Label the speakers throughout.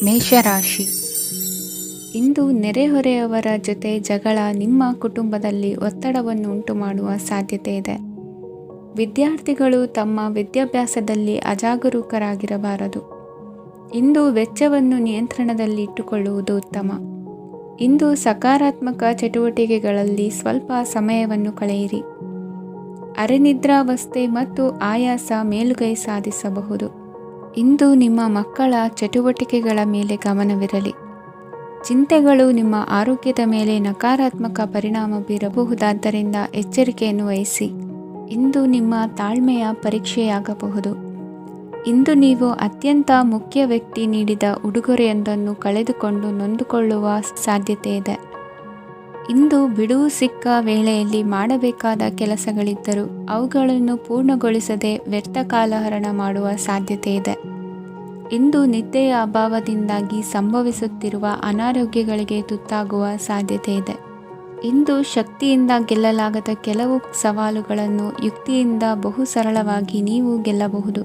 Speaker 1: ಮೇಷರಾಶಿ. ಇಂದು ನೆರೆಹೊರೆಯವರ ಜೊತೆ ಜಗಳ ನಿಮ್ಮ ಕುಟುಂಬದಲ್ಲಿ ಒತ್ತಡವನ್ನು ಉಂಟು ಮಾಡುವ ಸಾಧ್ಯತೆ ಇದೆ. ವಿದ್ಯಾರ್ಥಿಗಳು ತಮ್ಮ ವಿದ್ಯಾಭ್ಯಾಸದಲ್ಲಿ ಅಜಾಗರೂಕರಾಗಿರಬಾರದು. ಇಂದು ವೆಚ್ಚವನ್ನು ನಿಯಂತ್ರಣದಲ್ಲಿ ಇಟ್ಟುಕೊಳ್ಳುವುದು ಉತ್ತಮ. ಇಂದು ಸಕಾರಾತ್ಮಕ ಚಟುವಟಿಕೆಗಳಲ್ಲಿ ಸ್ವಲ್ಪ ಸಮಯವನ್ನು ಕಳೆಯಿರಿ. ಅರೆನಿದ್ರಾವಸ್ಥೆ ಮತ್ತು ಆಯಾಸ ಮೇಲುಗೈ ಸಾಧಿಸಬಹುದು. ಇಂದು ನಿಮ್ಮ ಮಕ್ಕಳ ಚಟುವಟಿಕೆಗಳ ಮೇಲೆ ಗಮನವಿರಲಿ. ಚಿಂತೆಗಳು ನಿಮ್ಮ ಆರೋಗ್ಯದ ಮೇಲೆ ನಕಾರಾತ್ಮಕ ಪರಿಣಾಮ ಬೀರಬಹುದಾದ್ದರಿಂದ ಎಚ್ಚರಿಕೆಯನ್ನು ವಹಿಸಿ. ಇಂದು ನಿಮ್ಮ ತಾಳ್ಮೆಯ ಪರೀಕ್ಷೆಯಾಗಬಹುದು. ಇಂದು ನೀವು ಅತ್ಯಂತ ಮುಖ್ಯ ವ್ಯಕ್ತಿ ನೀಡಿದ ಉಡುಗೊರೆಯೊಂದನ್ನು ಕಳೆದುಕೊಂಡು ನೊಂದುಕೊಳ್ಳುವ ಸಾಧ್ಯತೆ ಇದೆ. ಇಂದು ಬಿಡುವು ಸಿಕ್ಕ ವೇಳೆಯಲ್ಲಿ ಮಾಡಬೇಕಾದ ಕೆಲಸಗಳಿದ್ದರೂ ಅವುಗಳನ್ನು ಪೂರ್ಣಗೊಳಿಸದೆ ವ್ಯರ್ಥ ಕಾಲಹರಣ ಮಾಡುವ ಸಾಧ್ಯತೆ ಇದೆ. ಇಂದು ನಿದ್ದೆಯ ಅಭಾವದಿಂದಾಗಿ ಸಂಭವಿಸುತ್ತಿರುವ ಅನಾರೋಗ್ಯಗಳಿಗೆ ತುತ್ತಾಗುವ ಸಾಧ್ಯತೆ ಇದೆ. ಇಂದು ಶಕ್ತಿಯಿಂದ ಗೆಲ್ಲಲಾಗದ ಕೆಲವು ಸವಾಲುಗಳನ್ನು ಯುಕ್ತಿಯಿಂದ ಬಹು ಸರಳವಾಗಿ ನೀವು ಗೆಲ್ಲಬಹುದು.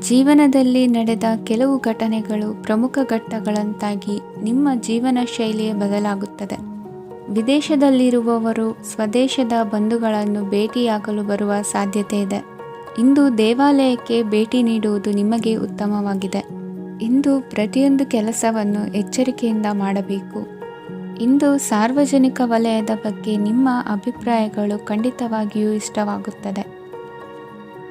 Speaker 1: ಜೀವನದಲ್ಲಿ ನಡೆದ ಕೆಲವು ಘಟನೆಗಳು ಪ್ರಮುಖ ಘಟ್ಟಗಳಂತಾಗಿ ನಿಮ್ಮ ಜೀವನ ಶೈಲಿಯೇ ಬದಲಾಗುತ್ತದೆ. ವಿದೇಶದಲ್ಲಿರುವವರು ಸ್ವದೇಶದ ಬಂಧುಗಳನ್ನು ಭೇಟಿಯಾಗಲು ಬರುವ ಸಾಧ್ಯತೆ ಇದೆ. ಇಂದು ದೇವಾಲಯಕ್ಕೆ ಭೇಟಿ ನೀಡುವುದು ನಿಮಗೆ ಉತ್ತಮವಾಗಿದೆ. ಇಂದು ಪ್ರತಿಯೊಂದು ಕೆಲಸವನ್ನು ಎಚ್ಚರಿಕೆಯಿಂದ ಮಾಡಬೇಕು. ಇಂದು ಸಾರ್ವಜನಿಕ ವಲಯದ ಬಗ್ಗೆ ನಿಮ್ಮ ಅಭಿಪ್ರಾಯಗಳು ಖಂಡಿತವಾಗಿಯೂ ಇಷ್ಟವಾಗುತ್ತದೆ.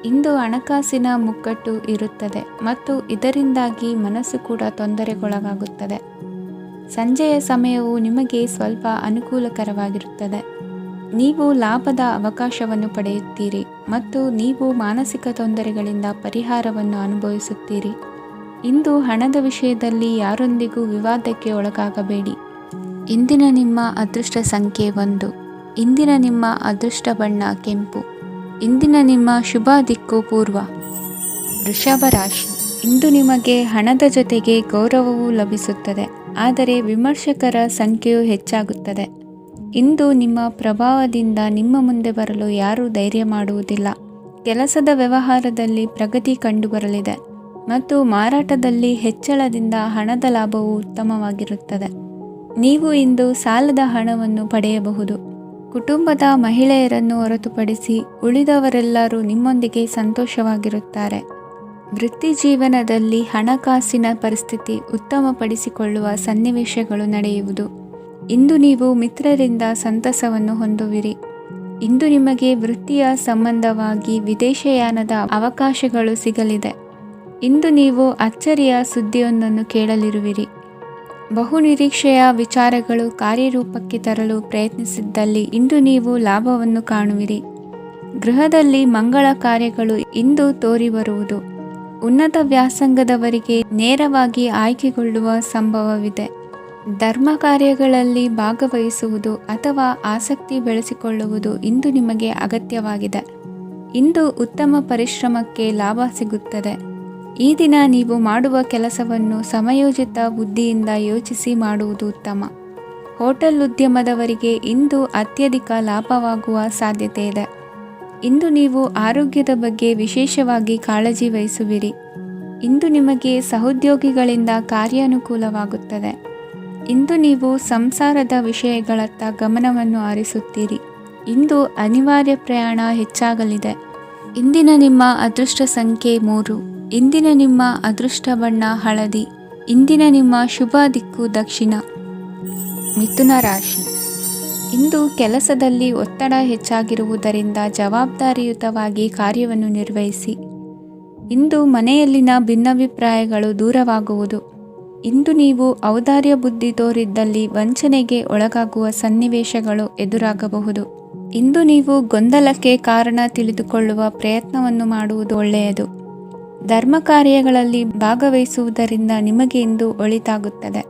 Speaker 1: ಇಂದು ಹಣಕಾಸಿನ ಮುಗ್ಗಟ್ಟು ಇರುತ್ತದೆ ಮತ್ತು ಇದರಿಂದಾಗಿ ಮನಸ್ಸು ಕೂಡ ತೊಂದರೆಗೊಳಗಾಗುತ್ತದೆ. ಸಂಜೆಯ ಸಮಯವು ನಿಮಗೆ ಸ್ವಲ್ಪ ಅನುಕೂಲಕರವಾಗಿರುತ್ತದೆ. ನೀವು ಲಾಭದ ಅವಕಾಶವನ್ನು ಪಡೆಯುತ್ತೀರಿ ಮತ್ತು ನೀವು ಮಾನಸಿಕ ತೊಂದರೆಗಳಿಂದ ಪರಿಹಾರವನ್ನು ಅನುಭವಿಸುತ್ತೀರಿ. ಇಂದು ಹಣದ ವಿಷಯದಲ್ಲಿ ಯಾರೊಂದಿಗೂ ವಿವಾದಕ್ಕೆ ಒಳಗಾಗಬೇಡಿ. ಇಂದಿನ ನಿಮ್ಮ ಅದೃಷ್ಟ ಸಂಖ್ಯೆ 1. ಇಂದಿನ ನಿಮ್ಮ ಅದೃಷ್ಟ ಬಣ್ಣ ಕೆಂಪು. ಇಂದಿನ ನಿಮ್ಮ ಶುಭ ದಿಕ್ಕು ಪೂರ್ವ. ವೃಷಭ ರಾಶಿ. ಇಂದು ನಿಮಗೆ ಹಣದ ಜೊತೆಗೆ ಗೌರವವೂ ಲಭಿಸುತ್ತದೆ, ಆದರೆ ವಿಮರ್ಶಕರ ಸಂಖ್ಯೆಯೂ ಹೆಚ್ಚಾಗುತ್ತದೆ. ಇಂದು ನಿಮ್ಮ ಪ್ರಭಾವದಿಂದ ನಿಮ್ಮ ಮುಂದೆ ಬರಲು ಯಾರೂ ಧೈರ್ಯ ಮಾಡುವುದಿಲ್ಲ. ಕೆಲಸದ ವ್ಯವಹಾರದಲ್ಲಿ ಪ್ರಗತಿ ಕಂಡುಬರಲಿದೆ ಮತ್ತು ಮಾರಾಟದಲ್ಲಿ ಹೆಚ್ಚಳದಿಂದ ಹಣದ ಲಾಭವು ಉತ್ತಮವಾಗಿರುತ್ತದೆ. ನೀವು ಇಂದು ಸಾಲದ ಹಣವನ್ನು ಪಡೆಯಬಹುದು. ಕುಟುಂಬದ ಮಹಿಳೆಯರನ್ನು ಹೊರತುಪಡಿಸಿ ಉಳಿದವರೆಲ್ಲರೂ ನಿಮ್ಮೊಂದಿಗೆ ಸಂತೋಷವಾಗಿರುತ್ತಾರೆ. ವೃತ್ತಿ ಜೀವನದಲ್ಲಿ ಹಣಕಾಸಿನ ಪರಿಸ್ಥಿತಿ ಉತ್ತಮಪಡಿಸಿಕೊಳ್ಳುವ ಸನ್ನಿವೇಶಗಳು ನಡೆಯುವುದು. ಇಂದು ನೀವು ಮಿತ್ರರಿಂದ ಸಂತಸವನ್ನು ಹೊಂದುವಿರಿ. ಇಂದು ನಿಮಗೆ ವೃತ್ತಿಯ ಸಂಬಂಧವಾಗಿ ವಿದೇಶಯಾನದ ಅವಕಾಶಗಳು ಸಿಗಲಿದೆ. ಇಂದು ನೀವು ಅಚ್ಚರಿಯ ಸುದ್ದಿಯೊಂದನ್ನು ಕೇಳಲಿರುವಿರಿ. ಬಹುನಿರೀಕ್ಷೆಯ ವಿಚಾರಗಳು ಕಾರ್ಯರೂಪಕ್ಕೆ ತರಲು ಪ್ರಯತ್ನಿಸಿದ್ದಲ್ಲಿ ಇಂದು ನೀವು ಲಾಭವನ್ನು ಕಾಣುವಿರಿ. ಗೃಹದಲ್ಲಿ ಮಂಗಳ ಕಾರ್ಯಗಳು ಇಂದು ತೋರಿ ಬರುವುದು. ಉನ್ನತ ವ್ಯಾಸಂಗದವರಿಗೆ ನೇರವಾಗಿ ಆಯ್ಕೆಗೊಳ್ಳುವ ಸಂಭವವಿದೆ. ಧರ್ಮ ಕಾರ್ಯಗಳಲ್ಲಿ ಭಾಗವಹಿಸುವುದು ಅಥವಾ ಆಸಕ್ತಿ ಬೆಳೆಸಿಕೊಳ್ಳುವುದು ಇಂದು ನಿಮಗೆ ಅಗತ್ಯವಾಗಿದೆ. ಇಂದು ಉತ್ತಮ ಪರಿಶ್ರಮಕ್ಕೆ ಲಾಭ ಸಿಗುತ್ತದೆ. ಈ ದಿನ ನೀವು ಮಾಡುವ ಕೆಲಸವನ್ನು ಸಮಯೋಚಿತ ಬುದ್ಧಿಯಿಂದ ಯೋಚಿಸಿ ಮಾಡುವುದು ಉತ್ತಮ. ಹೋಟೆಲ್ ಉದ್ಯಮದವರಿಗೆ ಇಂದು ಅತ್ಯಧಿಕ ಲಾಭವಾಗುವ ಸಾಧ್ಯತೆ ಇದೆ. ಇಂದು ನೀವು ಆರೋಗ್ಯದ ಬಗ್ಗೆ ವಿಶೇಷವಾಗಿ ಕಾಳಜಿ ವಹಿಸುವಿರಿ. ಇಂದು ನಿಮಗೆ ಸಹೋದ್ಯೋಗಿಗಳಿಂದ ಕಾರ್ಯಾನುಕೂಲವಾಗುತ್ತದೆ. ಇಂದು ನೀವು ಸಂಸಾರದ ವಿಷಯಗಳತ್ತ ಗಮನವನ್ನು ಹರಿಸುತ್ತೀರಿ. ಇಂದು ಅನಿವಾರ್ಯ ಪ್ರಯಾಣ ಹೆಚ್ಚಾಗಲಿದೆ. ಇಂದಿನ ನಿಮ್ಮ ಅದೃಷ್ಟ ಸಂಖ್ಯೆ 3. ಇಂದಿನ ನಿಮ್ಮ ಅದೃಷ್ಟ ಬಣ್ಣ ಹಳದಿ. ಇಂದಿನ ನಿಮ್ಮ ಶುಭ ದಿಕ್ಕು ದಕ್ಷಿಣ. ಮಿಥುನ ರಾಶಿ. ಇಂದು ಕೆಲಸದಲ್ಲಿ ಒತ್ತಡ ಹೆಚ್ಚಾಗಿರುವುದರಿಂದ ಜವಾಬ್ದಾರಿಯುತವಾಗಿ ಕಾರ್ಯವನ್ನು ನಿರ್ವಹಿಸಿ. ಇಂದು ಮನೆಯಲ್ಲಿನ ಭಿನ್ನಾಭಿಪ್ರಾಯಗಳು ದೂರವಾಗುವುದು. ಇಂದು ನೀವು ಔದಾರ್ಯ ಬುದ್ಧಿ ತೋರಿದ್ದಲ್ಲಿ ವಂಚನೆಗೆ ಒಳಗಾಗುವ ಸನ್ನಿವೇಶಗಳು ಎದುರಾಗಬಹುದು. ಇಂದು ನೀವು ಗೊಂದಲಕ್ಕೆ ಕಾರಣ ತಿಳಿದುಕೊಳ್ಳುವ ಪ್ರಯತ್ನವನ್ನು ಮಾಡುವುದು ಒಳ್ಳೆಯದು. ಧರ್ಮ ಕಾರ್ಯಗಳಲ್ಲಿ ಭಾಗವಹಿಸುವುದರಿಂದ ನಿಮಗೆ ಇಂದು ಒಳಿತಾಗುತ್ತದೆ.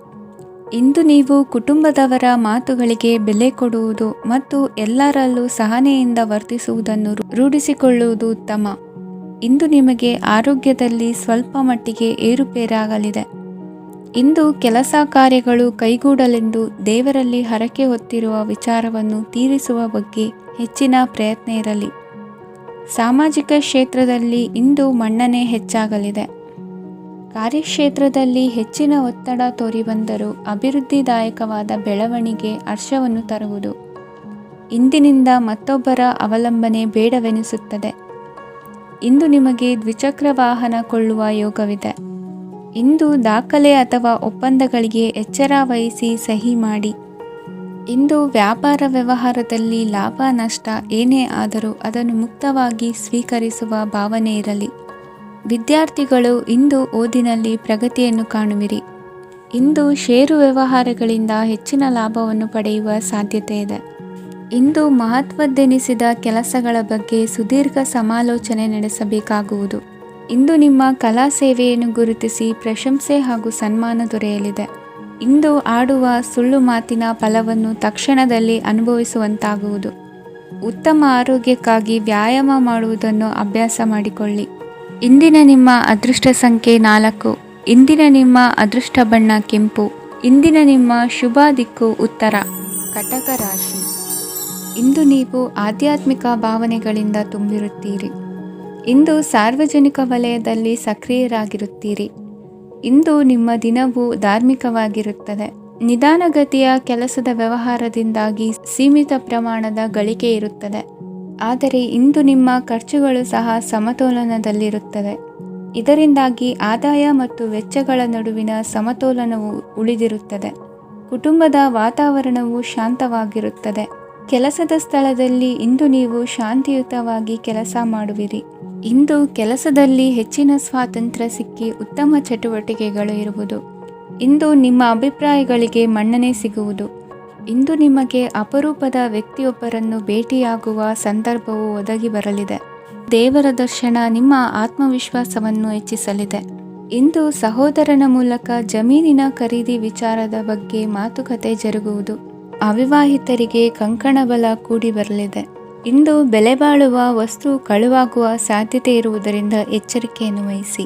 Speaker 1: ಇಂದು ನೀವು ಕುಟುಂಬದವರ ಮಾತುಗಳಿಗೆ ಬೆಲೆ ಕೊಡುವುದು ಮತ್ತು ಎಲ್ಲರಲ್ಲೂ ಸಹನೆಯಿಂದ ವರ್ತಿಸುವುದನ್ನು ರೂಢಿಸಿಕೊಳ್ಳುವುದು ಉತ್ತಮ. ಇಂದು ನಿಮಗೆ ಆರೋಗ್ಯದಲ್ಲಿ ಸ್ವಲ್ಪ ಮಟ್ಟಿಗೆ ಏರುಪೇರಾಗಲಿದೆ. ಇಂದು ಕೆಲಸ ಕಾರ್ಯಗಳು ಕೈಗೂಡಲೆಂದು ದೇವರಲ್ಲಿ ಹರಕೆ ಹೊತ್ತಿರುವ ವಿಚಾರವನ್ನು ತೀರಿಸುವ ಬಗ್ಗೆ ಹೆಚ್ಚಿನ ಪ್ರಯತ್ನ ಇರಲಿ. ಸಾಮಾಜಿಕ ಕ್ಷೇತ್ರದಲ್ಲಿ ಇಂದು ಮನ್ನಣೆ ಹೆಚ್ಚಾಗಲಿದೆ. ಕಾರ್ಯಕ್ಷೇತ್ರದಲ್ಲಿ ಹೆಚ್ಚಿನ ಒತ್ತಡ ತೋರಿಬಂದರೂ ಅಭಿವೃದ್ಧಿದಾಯಕವಾದ ಬೆಳವಣಿಗೆ ಹರ್ಷವನ್ನು ತರುವುದು. ಇಂದಿನಿಂದ ಮತ್ತೊಬ್ಬರ ಅವಲಂಬನೆ ಬೇಡವೆನಿಸುತ್ತದೆ. ಇಂದು ನಿಮಗೆ ದ್ವಿಚಕ್ರ ವಾಹನ ಕೊಳ್ಳುವ ಯೋಗವಿದೆ. ಇಂದು ದಾಖಲೆ ಅಥವಾ ಒಪ್ಪಂದಗಳಿಗೆ ಎಚ್ಚರ ವಹಿಸಿ ಸಹಿ ಮಾಡಿ. ಇಂದು ವ್ಯಾಪಾರ ವ್ಯವಹಾರದಲ್ಲಿ ಲಾಭ ನಷ್ಟ ಏನೇ ಆದರೂ ಅದನ್ನು ಮುಕ್ತವಾಗಿ ಸ್ವೀಕರಿಸುವ ಭಾವನೆ ಇರಲಿ. ವಿದ್ಯಾರ್ಥಿಗಳು ಇಂದು ಓದಿನಲ್ಲಿ ಪ್ರಗತಿಯನ್ನು ಕಾಣುವಿರಿ. ಇಂದು ಷೇರು ವ್ಯವಹಾರಗಳಿಂದ ಹೆಚ್ಚಿನ ಲಾಭವನ್ನು ಪಡೆಯುವ ಸಾಧ್ಯತೆ ಇದೆ. ಇಂದು ಮಹತ್ವದ್ದೆನಿಸಿದ ಕೆಲಸಗಳ ಬಗ್ಗೆ ಸುದೀರ್ಘ ಸಮಾಲೋಚನೆ ನಡೆಸಬೇಕಾಗುವುದು. ಇಂದು ನಿಮ್ಮ ಕಲಾ ಸೇವೆಯನ್ನು ಗುರುತಿಸಿ ಪ್ರಶಂಸೆ ಹಾಗೂ ಸನ್ಮಾನ ದೊರೆಯಲಿದೆ. ಇಂದು ಆಡುವ ಸುಳ್ಳು ಮಾತಿನ ಫಲವನ್ನು ತಕ್ಷಣದಲ್ಲಿ ಅನುಭವಿಸುವಂತಾಗುವುದು. ಉತ್ತಮ ಆರೋಗ್ಯಕ್ಕಾಗಿ ವ್ಯಾಯಾಮ ಮಾಡುವುದನ್ನು ಅಭ್ಯಾಸ ಮಾಡಿಕೊಳ್ಳಿ. ಇಂದಿನ ನಿಮ್ಮ ಅದೃಷ್ಟ ಸಂಖ್ಯೆ 4. ಇಂದಿನ ನಿಮ್ಮ ಅದೃಷ್ಟ ಬಣ್ಣ ಕೆಂಪು. ಇಂದಿನ ನಿಮ್ಮ ಶುಭ ದಿಕ್ಕು ಉತ್ತರ. ಕಟಕ ರಾಶಿ. ಇಂದು ನೀವು ಆಧ್ಯಾತ್ಮಿಕ ಭಾವನೆಗಳಿಂದ ತುಂಬಿರುತ್ತೀರಿ. ಇಂದು ಸಾರ್ವಜನಿಕ ವಲಯದಲ್ಲಿ ಸಕ್ರಿಯರಾಗಿರುತ್ತೀರಿ. ಇಂದು ನಿಮ್ಮ ದಿನವು ಧಾರ್ಮಿಕವಾಗಿರುತ್ತದೆ. ನಿಧಾನಗತಿಯ ಕೆಲಸದ ವ್ಯವಹಾರದಿಂದಾಗಿ ಸೀಮಿತ ಪ್ರಮಾಣದ ಗಳಿಕೆ ಇರುತ್ತದೆ. ಆದರೆ ಇಂದು ನಿಮ್ಮ ಖರ್ಚುಗಳು ಸಹ ಸಮತೋಲನದಲ್ಲಿರುತ್ತವೆ. ಇದರಿಂದಾಗಿ ಆದಾಯ ಮತ್ತು ವೆಚ್ಚಗಳ ನಡುವಿನ ಸಮತೋಲನವು ಉಳಿದಿರುತ್ತದೆ. ಕುಟುಂಬದ ವಾತಾವರಣವು ಶಾಂತವಾಗಿರುತ್ತದೆ. ಕೆಲಸದ ಸ್ಥಳದಲ್ಲಿ ಇಂದು ನೀವು ಶಾಂತಿಯುತವಾಗಿ ಕೆಲಸ ಮಾಡುವಿರಿ. ಇಂದು ಕೆಲಸದಲ್ಲಿ ಹೆಚ್ಚಿನ ಸ್ವಾತಂತ್ರ್ಯ ಸಿಕ್ಕಿ ಉತ್ತಮ ಚಟುವಟಿಕೆಗಳು ಇರುವುದು. ಇಂದು ನಿಮ್ಮ ಅಭಿಪ್ರಾಯಗಳಿಗೆ ಮನ್ನಣೆ ಸಿಗುವುದು. ಇಂದು ನಿಮಗೆ ಅಪರೂಪದ ವ್ಯಕ್ತಿಯೊಬ್ಬರನ್ನು ಭೇಟಿಯಾಗುವ ಸಂದರ್ಭವು ಒದಗಿ ಬರಲಿದೆ. ದೇವರ ದರ್ಶನ ನಿಮ್ಮ ಆತ್ಮವಿಶ್ವಾಸವನ್ನು ಹೆಚ್ಚಿಸಲಿದೆ. ಇಂದು ಸಹೋದರನ ಮೂಲಕ ಜಮೀನಿನ ಖರೀದಿ ವಿಚಾರದ ಬಗ್ಗೆ ಮಾತುಕತೆ ಜರುಗುವುದು. ಅವಿವಾಹಿತರಿಗೆ ಕಂಕಣ ಬಲ ಕೂಡಿ ಬರಲಿದೆ. ಇಂದು ಬೆಲೆ ಬಾಳುವ ವಸ್ತು ಕಳುವಾಗುವ ಸಾಧ್ಯತೆ ಇರುವುದರಿಂದ ಎಚ್ಚರಿಕೆಯನ್ನು ವಹಿಸಿ.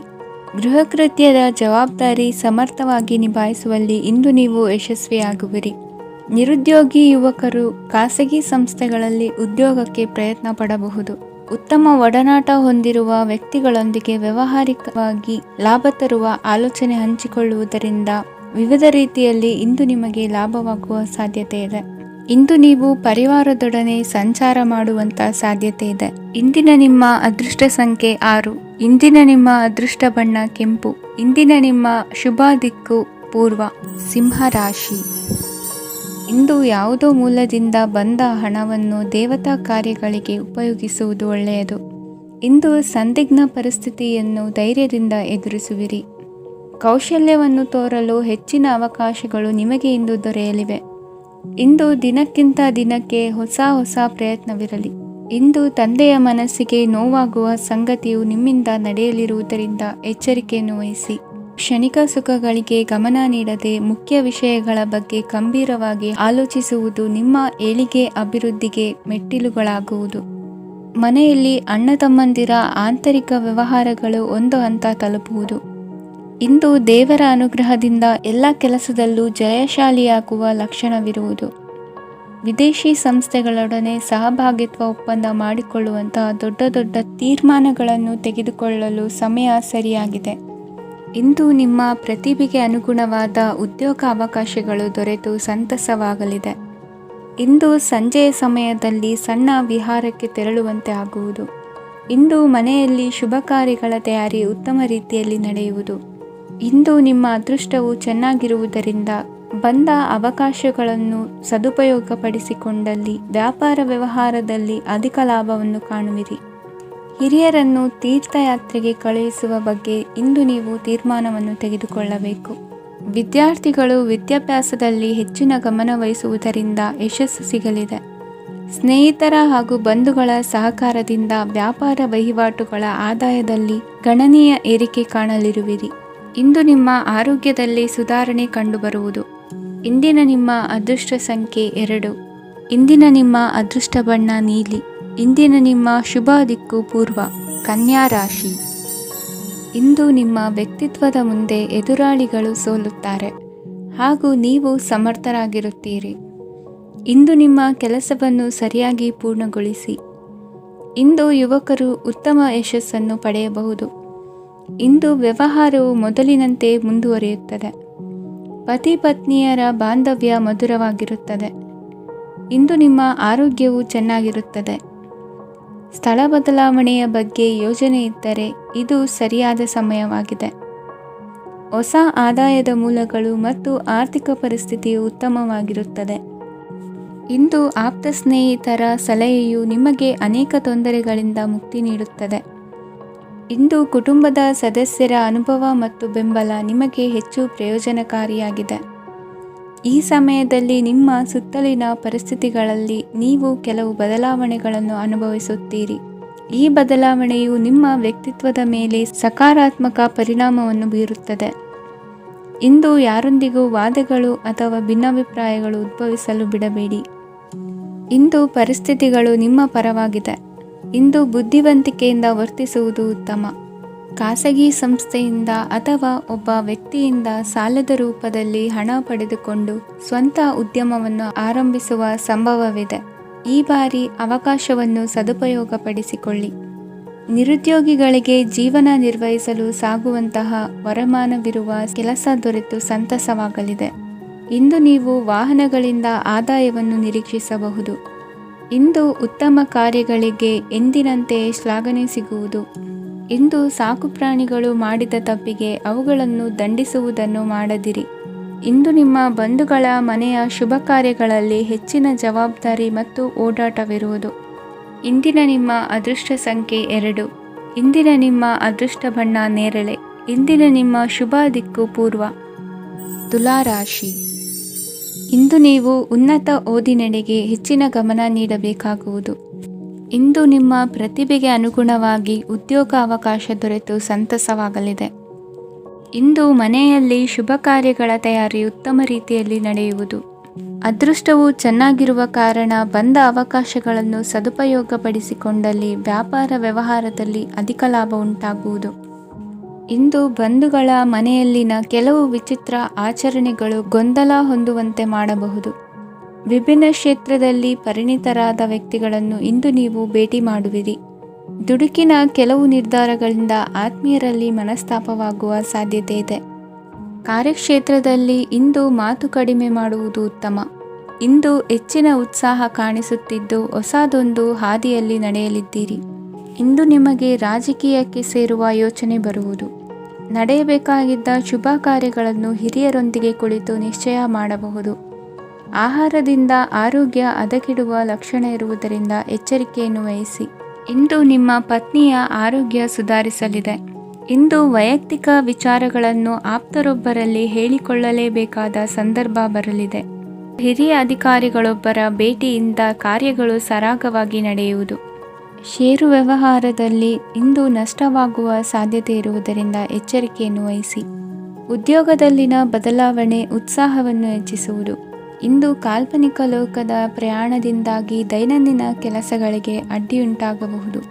Speaker 1: ಗೃಹ ಕೃತ್ಯದ ಜವಾಬ್ದಾರಿ ಸಮರ್ಥವಾಗಿ ನಿಭಾಯಿಸುವಲ್ಲಿ ಇಂದು ನೀವು ಯಶಸ್ವಿಯಾಗುವಿರಿ. ನಿರುದ್ಯೋಗಿ ಯುವಕರು ಖಾಸಗಿ ಸಂಸ್ಥೆಗಳಲ್ಲಿ ಉದ್ಯೋಗಕ್ಕೆ ಪ್ರಯತ್ನ ಪಡಬಹುದು. ಉತ್ತಮ ಒಡನಾಟ ಹೊಂದಿರುವ ವ್ಯಕ್ತಿಗಳೊಂದಿಗೆ ವ್ಯಾವಹಾರಿಕವಾಗಿ ಲಾಭ ತರುವ ಆಲೋಚನೆ ಹಂಚಿಕೊಳ್ಳುವುದರಿಂದ ವಿವಿಧ ರೀತಿಯಲ್ಲಿ ಇಂದು ನಿಮಗೆ ಲಾಭವಾಗುವ ಸಾಧ್ಯತೆ ಇದೆ. ಇಂದು ನೀವು ಪರಿವಾರದೊಡನೆ ಸಂಚಾರ ಮಾಡುವಂತ ಸಾಧ್ಯತೆ ಇದೆ. ಇಂದಿನ ನಿಮ್ಮ ಅದೃಷ್ಟ ಸಂಖ್ಯೆ 6. ಇಂದಿನ ನಿಮ್ಮ ಅದೃಷ್ಟ ಬಣ್ಣ ಕೆಂಪು. ಇಂದಿನ ನಿಮ್ಮ ಶುಭ ದಿಕ್ಕು ಪೂರ್ವ. ಸಿಂಹ ರಾಶಿ. ಇಂದು ಯಾವುದೋ ಮೂಲದಿಂದ ಬಂದ ಹಣವನ್ನು ದೇವತಾ ಕಾರ್ಯಗಳಿಗೆ ಉಪಯೋಗಿಸುವುದು ಒಳ್ಳೆಯದು. ಇಂದು ಸಂದಿಗ್ಧ ಪರಿಸ್ಥಿತಿಯನ್ನು ಧೈರ್ಯದಿಂದ ಎದುರಿಸುವಿರಿ. ಕೌಶಲ್ಯವನ್ನು ತೋರಲು ಹೆಚ್ಚಿನ ಅವಕಾಶಗಳು ನಿಮಗೆ ಇಂದು ದೊರೆಯಲಿವೆ. ಇಂದು ದಿನಕ್ಕಿಂತ ದಿನಕ್ಕೆ ಹೊಸ ಪ್ರಯತ್ನವಿರಲಿ. ಇಂದು ತಂದೆಯ ಮನಸ್ಸಿಗೆ ನೋವಾಗುವ ಸಂಗತಿಯು ನಿಮ್ಮಿಂದ ನಡೆಯಲಿರುವುದರಿಂದ ಎಚ್ಚರಿಕೆಯನ್ನು ವಹಿಸಿ. ಕ್ಷಣಿಕ ಸುಖಗಳಿಗೆ ಗಮನ ನೀಡದೆ ಮುಖ್ಯ ವಿಷಯಗಳ ಬಗ್ಗೆ ಗಂಭೀರವಾಗಿ ಆಲೋಚಿಸುವುದು ನಿಮ್ಮ ಏಳಿಗೆ ಅಭಿವೃದ್ಧಿಗೆ ಮೆಟ್ಟಿಲುಗಳಾಗುವುದು. ಮನೆಯಲ್ಲಿ ಅಣ್ಣ ತಮ್ಮಂದಿರ ಆಂತರಿಕ ವ್ಯವಹಾರಗಳು ಒಂದು ಹಂತ ತಲುಪುವುದು. ಇಂದು ದೇವರ ಅನುಗ್ರಹದಿಂದ ಎಲ್ಲ ಕೆಲಸದಲ್ಲೂ ಜಯಶಾಲಿಯಾಗುವ ಲಕ್ಷಣವಿರುವುದು. ವಿದೇಶಿ ಸಂಸ್ಥೆಗಳೊಡನೆ ಸಹಭಾಗಿತ್ವ ಒಪ್ಪಂದ ಮಾಡಿಕೊಳ್ಳುವಂತಹ ದೊಡ್ಡ ತೀರ್ಮಾನಗಳನ್ನು ತೆಗೆದುಕೊಳ್ಳಲು ಸಮಯ ಸರಿಯಾಗಿದೆ. ಇಂದು ನಿಮ್ಮ ಪ್ರತಿಭೆಗೆ ಅನುಗುಣವಾದ ಉದ್ಯೋಗ ಅವಕಾಶಗಳು ದೊರೆತು ಸಂತಸವಾಗಲಿದೆ. ಇಂದು ಸಂಜೆಯ ಸಮಯದಲ್ಲಿ ಸಣ್ಣ ವಿಹಾರಕ್ಕೆ ತೆರಳುವಂತೆ ಆಗುವುದು. ಇಂದು ಮನೆಯಲ್ಲಿ ಶುಭ ಕಾರ್ಯಗಳ ತಯಾರಿ ಉತ್ತಮ ರೀತಿಯಲ್ಲಿ ನಡೆಯುವುದು. ಇಂದು ನಿಮ್ಮ ಅದೃಷ್ಟವು ಚೆನ್ನಾಗಿರುವುದರಿಂದ ಬಂದ ಅವಕಾಶಗಳನ್ನು ಸದುಪಯೋಗಪಡಿಸಿಕೊಂಡಲ್ಲಿ ವ್ಯಾಪಾರ ವ್ಯವಹಾರದಲ್ಲಿ ಅಧಿಕ ಲಾಭವನ್ನು ಕಾಣುವಿರಿ. ಹಿರಿಯರನ್ನು ತೀರ್ಥಯಾತ್ರೆಗೆ ಕಳುಹಿಸುವ ಬಗ್ಗೆ ಇಂದು ನೀವು ತೀರ್ಮಾನವನ್ನು ತೆಗೆದುಕೊಳ್ಳಬೇಕು. ವಿದ್ಯಾರ್ಥಿಗಳು ವಿದ್ಯಾಭ್ಯಾಸದಲ್ಲಿ ಹೆಚ್ಚಿನ ಗಮನ ವಹಿಸುವುದರಿಂದ ಯಶಸ್ಸು ಸಿಗಲಿದೆ. ಸ್ನೇಹಿತರ ಹಾಗೂ ಬಂಧುಗಳ ಸಹಕಾರದಿಂದ ವ್ಯಾಪಾರ ವಹಿವಾಟುಗಳ ಆದಾಯದಲ್ಲಿ ಗಣನೀಯ ಏರಿಕೆ ಕಾಣಲಿರುವಿರಿ. ಇಂದು ನಿಮ್ಮ ಆರೋಗ್ಯದಲ್ಲಿ ಸುಧಾರಣೆ ಕಂಡುಬರುವುದು. ಇಂದಿನ ನಿಮ್ಮ ಅದೃಷ್ಟ ಸಂಖ್ಯೆ 2. ಇಂದಿನ ನಿಮ್ಮ ಅದೃಷ್ಟ ಬಣ್ಣ ನೀಲಿ. ಇಂದಿನ ನಿಮ್ಮ ಶುಭ ದಿಕ್ಕು ಪೂರ್ವ. ಕನ್ಯಾ ರಾಶಿ. ಇಂದು ನಿಮ್ಮ ವ್ಯಕ್ತಿತ್ವದ ಮುಂದೆ ಎದುರಾಳಿಗಳು ಸೋಲುತ್ತಾರೆ ಹಾಗೂ ನೀವು ಸಮರ್ಥರಾಗಿರುತ್ತೀರಿ. ಇಂದು ನಿಮ್ಮ ಕೆಲಸವನ್ನು ಸರಿಯಾಗಿ ಪೂರ್ಣಗೊಳಿಸಿ. ಇಂದು ಯುವಕರು ಉತ್ತಮ ಯಶಸ್ಸನ್ನು ಪಡೆಯಬಹುದು. ಇಂದು ವ್ಯವಹಾರವು ಮೊದಲಿನಂತೆ ಮುಂದುವರಿಯುತ್ತದೆ. ಪತಿ ಪತ್ನಿಯರ ಬಾಂಧವ್ಯ ಮಧುರವಾಗಿರುತ್ತದೆ. ಇಂದು ನಿಮ್ಮ ಆರೋಗ್ಯವು ಚೆನ್ನಾಗಿರುತ್ತದೆ. ಸ್ಥಳ ಬದಲಾವಣೆಯ ಬಗ್ಗೆ ಯೋಜನೆ ಇದ್ದರೆ ಇದು ಸರಿಯಾದ ಸಮಯವಾಗಿದೆ. ಹೊಸ ಆದಾಯದ ಮೂಲಗಳು ಮತ್ತು ಆರ್ಥಿಕ ಪರಿಸ್ಥಿತಿಯು ಉತ್ತಮವಾಗಿರುತ್ತದೆ. ಇಂದು ಆಪ್ತ ಸ್ನೇಹಿತರ ಸಲಹೆಯು ನಿಮಗೆ ಅನೇಕ ತೊಂದರೆಗಳಿಂದ ಮುಕ್ತಿ ನೀಡುತ್ತದೆ. ಇಂದು ಕುಟುಂಬದ ಸದಸ್ಯರ ಅನುಭವ ಮತ್ತು ಬೆಂಬಲ ನಿಮಗೆ ಹೆಚ್ಚು ಪ್ರಯೋಜನಕಾರಿಯಾಗಿದೆ. ಈ ಸಮಯದಲ್ಲಿ ನಿಮ್ಮ ಸುತ್ತಲಿನ ಪರಿಸ್ಥಿತಿಗಳಲ್ಲಿ ನೀವು ಕೆಲವು ಬದಲಾವಣೆಗಳನ್ನು ಅನುಭವಿಸುತ್ತೀರಿ. ಈ ಬದಲಾವಣೆಯು ನಿಮ್ಮ ವ್ಯಕ್ತಿತ್ವದ ಮೇಲೆ ಸಕಾರಾತ್ಮಕ ಪರಿಣಾಮವನ್ನು ಬೀರುತ್ತದೆ. ಇಂದು ಯಾರೊಂದಿಗೂ ವಾದಗಳು ಅಥವಾ ಭಿನ್ನಾಭಿಪ್ರಾಯಗಳು ಉದ್ಭವಿಸಲು ಬಿಡಬೇಡಿ. ಇಂದು ಪರಿಸ್ಥಿತಿಗಳು ನಿಮ್ಮ ಪರವಾಗಿದೆ. ಇಂದು ಬುದ್ಧಿವಂತಿಕೆಯಿಂದ ವರ್ತಿಸುವುದು ಉತ್ತಮ. ಖಾಸಗಿ ಸಂಸ್ಥೆಯಿಂದ ಅಥವಾ ಒಬ್ಬ ವ್ಯಕ್ತಿಯಿಂದ ಸಾಲದ ರೂಪದಲ್ಲಿ ಹಣ ಪಡೆದುಕೊಂಡು ಸ್ವಂತ ಉದ್ಯಮವನ್ನು ಆರಂಭಿಸುವ ಸಂಭವವಿದೆ. ಈ ಬಾರಿ ಅವಕಾಶವನ್ನು ಸದುಪಯೋಗಪಡಿಸಿಕೊಳ್ಳಿ. ನಿರುದ್ಯೋಗಿಗಳಿಗೆ ಜೀವನ ನಿರ್ವಹಿಸಲು ಸಾಗುವಂತಹ ವರಮಾನವಿರುವ ಕೆಲಸ ದೊರೆತು ಸಂತಸವಾಗಲಿದೆ. ಇಂದು ನೀವು ವಾಹನಗಳಿಂದ ಆದಾಯವನ್ನು ನಿರೀಕ್ಷಿಸಬಹುದು. ಇಂದು ಉತ್ತಮ ಕಾರ್ಯಗಳಿಗೆ ಎಂದಿನಂತೆಯೇ ಶ್ಲಾಘನೆ ಸಿಗುವುದು. ಇಂದು ಸಾಕುಪ್ರಾಣಿಗಳು ಮಾಡಿದ ತಪ್ಪಿಗೆ ಅವುಗಳನ್ನು ದಂಡಿಸುವುದನ್ನು ಮಾಡದಿರಿ. ಇಂದು ನಿಮ್ಮ ಬಂಧುಗಳ ಮನೆಯ ಶುಭ ಕಾರ್ಯಗಳಲ್ಲಿ ಹೆಚ್ಚಿನ ಜವಾಬ್ದಾರಿ ಮತ್ತು ಓಡಾಟವಿರುವುದು. ಇಂದಿನ ನಿಮ್ಮ ಅದೃಷ್ಟ ಸಂಖ್ಯೆ 2. ಇಂದಿನ ನಿಮ್ಮ ಅದೃಷ್ಟ ಬಣ್ಣ ನೇರಳೆ. ಇಂದಿನ ನಿಮ್ಮ ಶುಭ ದಿಕ್ಕು ಪೂರ್ವ. ತುಲಾ ರಾಶಿ. ಇಂದು ನೀವು ಉನ್ನತ ಓದಿನೆಡೆಗೆ ಹೆಚ್ಚಿನ ಗಮನ ನೀಡಬೇಕಾಗುವುದು. ಇಂದು ನಿಮ್ಮ ಪ್ರತಿಭೆಗೆ ಅನುಗುಣವಾಗಿ ಉದ್ಯೋಗ ಅವಕಾಶ ದೊರೆತು ಸಂತಸವಾಗಲಿದೆ. ಇಂದು ಮನೆಯಲ್ಲಿ ಶುಭ ಕಾರ್ಯಗಳ ತಯಾರಿ ಉತ್ತಮ ರೀತಿಯಲ್ಲಿ ನಡೆಯುವುದು. ಅದೃಷ್ಟವು ಚೆನ್ನಾಗಿರುವ ಕಾರಣ ಬಂದ ಅವಕಾಶಗಳನ್ನು ಸದುಪಯೋಗಪಡಿಸಿಕೊಂಡಲ್ಲಿ ವ್ಯಾಪಾರ ವ್ಯವಹಾರದಲ್ಲಿ ಅಧಿಕ ಲಾಭ ಉಂಟಾಗುವುದು. ಇಂದು ಬಂಧುಗಳ ಮನೆಯಲ್ಲಿನ ಕೆಲವು ವಿಚಿತ್ರ ಆಚರಣೆಗಳು ಗೊಂದಲ ಹೊಂದುವಂತೆ ಮಾಡಬಹುದು. ವಿಭಿನ್ನ ಕ್ಷೇತ್ರದಲ್ಲಿ ಪರಿಣಿತರಾದ ವ್ಯಕ್ತಿಗಳನ್ನು ಇಂದು ನೀವು ಭೇಟಿ ಮಾಡುವಿರಿ. ದುಡುಕಿನ ಕೆಲವು ನಿರ್ಧಾರಗಳಿಂದ ಆತ್ಮೀಯರಲ್ಲಿ ಮನಸ್ತಾಪವಾಗುವ ಸಾಧ್ಯತೆ ಇದೆ. ಕಾರ್ಯಕ್ಷೇತ್ರದಲ್ಲಿ ಇಂದು ಮಾತು ಕಡಿಮೆ ಮಾಡುವುದು ಉತ್ತಮ. ಇಂದು ಹೆಚ್ಚಿನ ಉತ್ಸಾಹ ಕಾಣಿಸುತ್ತಿದ್ದು ಹೊಸದೊಂದು ಹಾದಿಯಲ್ಲಿ ನಡೆಯಲಿದ್ದೀರಿ. ಇಂದು ನಿಮಗೆ ರಾಜಕೀಯಕ್ಕೆ ಸೇರುವ ಯೋಚನೆ ಬರುವುದು. ನಡೆಯಬೇಕಾಗಿದ್ದ ಶುಭ ಕಾರ್ಯಗಳನ್ನು ಹಿರಿಯರೊಂದಿಗೆ ಕುಳಿತು ನಿಶ್ಚಯ ಮಾಡಬಹುದು. ಆಹಾರದಿಂದ ಆರೋಗ್ಯ ಹದಗೆಡುವ ಲಕ್ಷಣ ಇರುವುದರಿಂದ ಎಚ್ಚರಿಕೆಯನ್ನು ವಹಿಸಿ. ಇಂದು ನಿಮ್ಮ ಪತ್ನಿಯ ಆರೋಗ್ಯ ಸುಧಾರಿಸಲಿದೆ. ಇಂದು ವೈಯಕ್ತಿಕ ವಿಚಾರಗಳನ್ನು ಆಪ್ತರೊಬ್ಬರಲ್ಲಿ ಹೇಳಿಕೊಳ್ಳಲೇಬೇಕಾದ ಸಂದರ್ಭ ಬರಲಿದೆ. ಹಿರಿಯ ಅಧಿಕಾರಿಗಳೊಬ್ಬರ ಭೇಟಿಯಿಂದ ಕಾರ್ಯಗಳು ಸರಾಗವಾಗಿ ನಡೆಯುವುದು. ಷೇರು ವ್ಯವಹಾರದಲ್ಲಿ ಇಂದು ನಷ್ಟವಾಗುವ ಸಾಧ್ಯತೆ ಇರುವುದರಿಂದ ಎಚ್ಚರಿಕೆಯನ್ನು ವಹಿಸಿ. ಉದ್ಯೋಗದಲ್ಲಿನ ಬದಲಾವಣೆ ಉತ್ಸಾಹವನ್ನು ಹೆಚ್ಚಿಸುವುದು. ಇಂದು ಕಾಲ್ಪನಿಕ ಲೋಕದ ಪ್ರಯಾಣದಿಂದಾಗಿ ದೈನಂದಿನ ಕೆಲಸಗಳಿಗೆ ಅಡ್ಡಿಯುಂಟಾಗಬಹುದು.